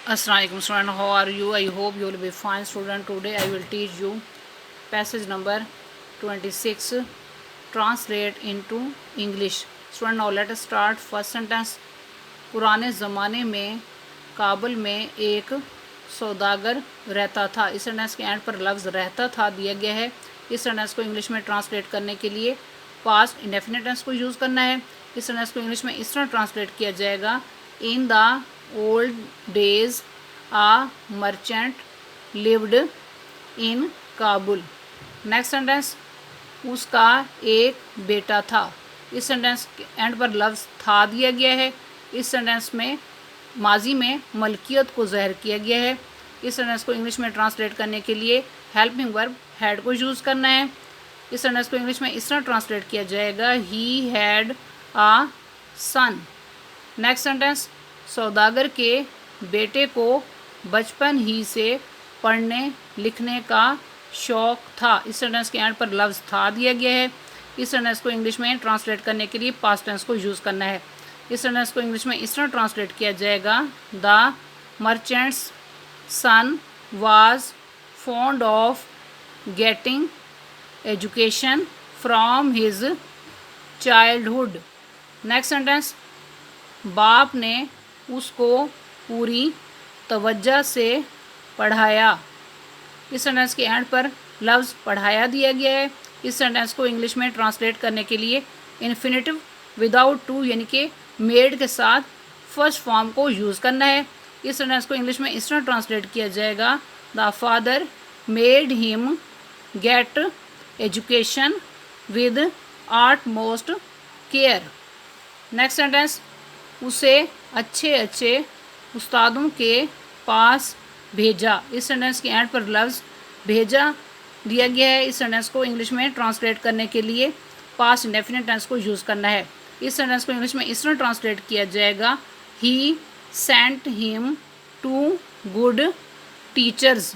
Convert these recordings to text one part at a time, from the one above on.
Assalamualaikum student, how are you? I hope you will be fine student. Today I will teach you passage number 26, translate into English. Student, now let us start. First sentence. पुराने ज़माने में काबुल में एक सौदागर रहता था। इस sentence के and पर लफ्ज़ रहता था दिया गया है। इस सेंटेंस को इंग्लिश में ट्रांसलेट करने के लिए पास्ट इंडेफिनिट टेंस को यूज़ करना है। इस सेंटेंस को इंग्लिश में इस तरह ट्रांसलेट किया जाएगा, in the old days a merchant lived in Kabul. Next sentence, उसका एक बेटा था। इस सेंटेंस के एंड पर लफ्ज़ था दिया गया है। इस सेंटेंस में माजी में मलकियत को ज़ाहिर किया गया है। इस सेंटेंस को इंग्लिश में ट्रांसलेट करने के लिए हेल्पिंग वर्ब हैड को यूज़ करना है। इस सेंटेंस को इंग्लिश में इस तरह ट्रांसलेट किया जाएगा, he had a son. Next sentence, सौदागर के बेटे को बचपन ही से पढ़ने लिखने का शौक़ था। इस सेंटेंस के एंड पर लफ्ज़ था दिया गया है। इस सेंटेंस को इंग्लिश में ट्रांसलेट करने के लिए पास्ट टेंस को यूज़ करना है। इस सेंटेंस को इंग्लिश में इस तरह ट्रांसलेट किया जाएगा, the merchant's son was fond of getting education from his childhood. Next sentence, बाप ने उसको पूरी तवज्जो से पढ़ाया। इस सेंटेंस के एंड पर लफ्ज़ पढ़ाया दिया गया है। इस सेंटेंस को इंग्लिश में ट्रांसलेट करने के लिए इन्फिनेटिव विदाउट टू यानी कि मेड के साथ फर्स्ट फॉर्म को यूज़ करना है। इस सेंटेंस को इंग्लिश में इस तरह ट्रांसलेट किया जाएगा, the father made him get education with utmost care. Next sentence, उसे अच्छे अच्छे उस्तादों के पास भेजा। इस सेंटेंस के एंड पर लफ्ज़ भेजा दिया गया है। इस सेंटेंस को इंग्लिश में ट्रांसलेट करने के लिए पास्ट इंडेफिनिट टेंस को यूज़ करना है। इस सेंटेंस को इंग्लिश में इस तरह ट्रांसलेट किया जाएगा, he sent him to good teachers.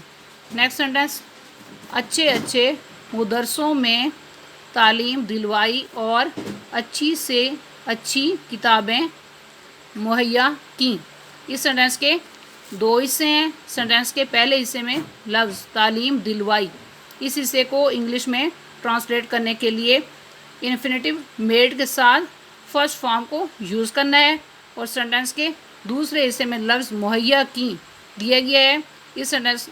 Next sentence, अच्छे अच्छे मुदरसों में तालीम दिलवाई और अच्छी से अच्छी किताबें मुहैया की। इस सेंटेंस के दो हिस्से हैं। सेंटेंस के पहले हिस्से में लफ्ज़ तालीम दिलवाई, इस हिस्से को इंग्लिश में ट्रांसलेट करने के लिए इन्फिनेटिव मेड के साथ फर्स्ट फॉर्म को यूज़ करना है। और सेंटेंस के दूसरे हिस्से में लफ्ज़ मुहैया की दिया गया है। इस सेंटेंस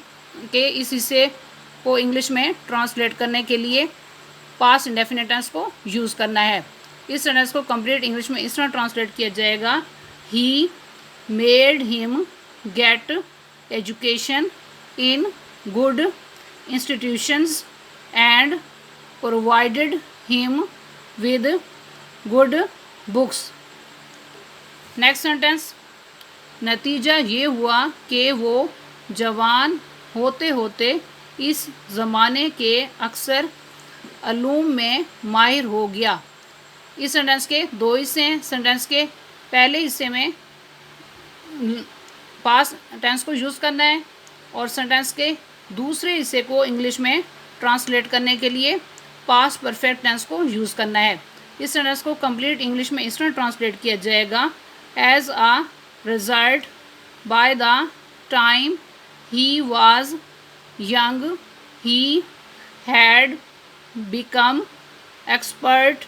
के इस हिस्से को इंग्लिश में ट्रांसलेट करने के लिए पास्ट इंडेफिनिट टेंस को यूज़ करना है। इस सेंटेंस को कंप्लीट इंग्लिश में इस तरह ट्रांसलेट किया जाएगा, he made him get education in good institutions and provided him with good books. Next sentence, नतीजा ये हुआ कि वो जवान होते होते इस ज़माने के अक्सर अलूम में माहिर हो गया। इस सेंटेंस के दो हिस्से हैं। सेंटेंस के पहले हिस्से में पास्ट टेंस को यूज़ करना है और सेंटेंस के दूसरे हिस्से को इंग्लिश में ट्रांसलेट करने के लिए पास्ट परफेक्ट टेंस को यूज़ करना है। इस सेंटेंस को कंप्लीट इंग्लिश में इस तरह ट्रांसलेट किया जाएगा, as a result by the time he was young he had become expert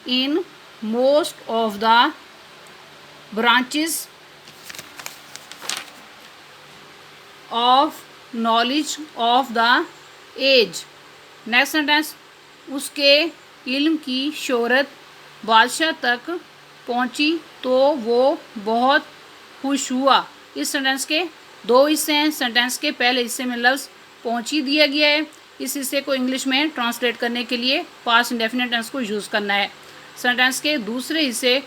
in most of the branches of knowledge of the age। Next sentence, उसके इल्म की शोहरत बादशाह तक पहुंची तो वो बहुत खुश हुआ। इस सेंटेंस के दो हिस्से हैं। सेंटेंस के पहले हिस्से में लफ्ज़ पहुंची दिया गया है। इस हिस्से को इंग्लिश में ट्रांसलेट करने के लिए पास्ट इंडेफिनिट टेंस को यूज़ करना है। सेंटेंस के दूसरे हिस्से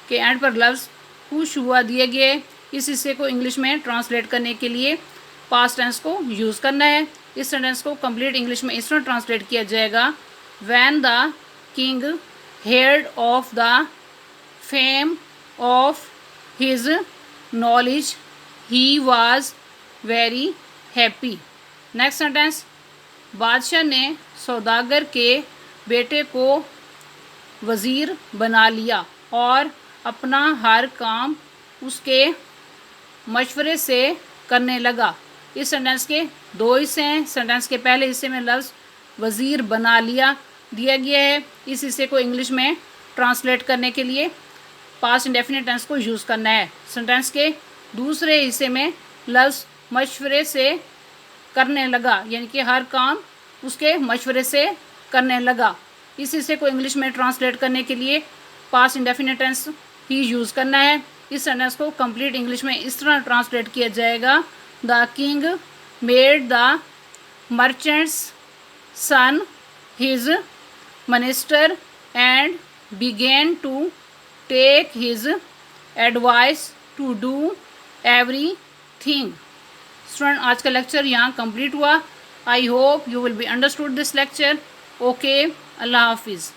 के एंड पर लफ्ज़ खुश हुआ दिए गए। इस हिस्से को इंग्लिश में ट्रांसलेट करने के लिए पास्ट टेंस को यूज़ करना है। इस सेंटेंस को कंप्लीट इंग्लिश में इस तरह ट्रांसलेट किया जाएगा, when the king heard of the fame of his knowledge he was very happy. Next sentence, बादशाह ने सौदागर के बेटे को वज़ीर बना लिया और अपना हर काम उसके मशवरे से करने लगा। इस सेंटेंस के दो हिस्से हैं। सेंटेंस के पहले हिस्से में लफ्ज़ वज़ीर बना लिया दिया गया है। इस हिस्से को इंग्लिश में ट्रांसलेट करने के लिए पास्ट इंडेफिनिट टेंस को यूज़ करना है। सेंटेंस के दूसरे हिस्से में लफ्ज़ मशवरे से करने लगा, यानी कि हर काम उसके मशवरे से करने लगा। इस हिस्से को इंग्लिश में ट्रांसलेट करने के लिए पास्ट इंडेफिनिट टेंस ही यूज़ करना है। इस सेंटेंस को कंप्लीट इंग्लिश में इस तरह ट्रांसलेट किया जाएगा, the king made the merchant's son his minister and began to take his advice to do everything. Student, आज का लेक्चर यहाँ कंप्लीट हुआ। I hope you will be understood this lecture. Okay, अल्लाह हाफिज़।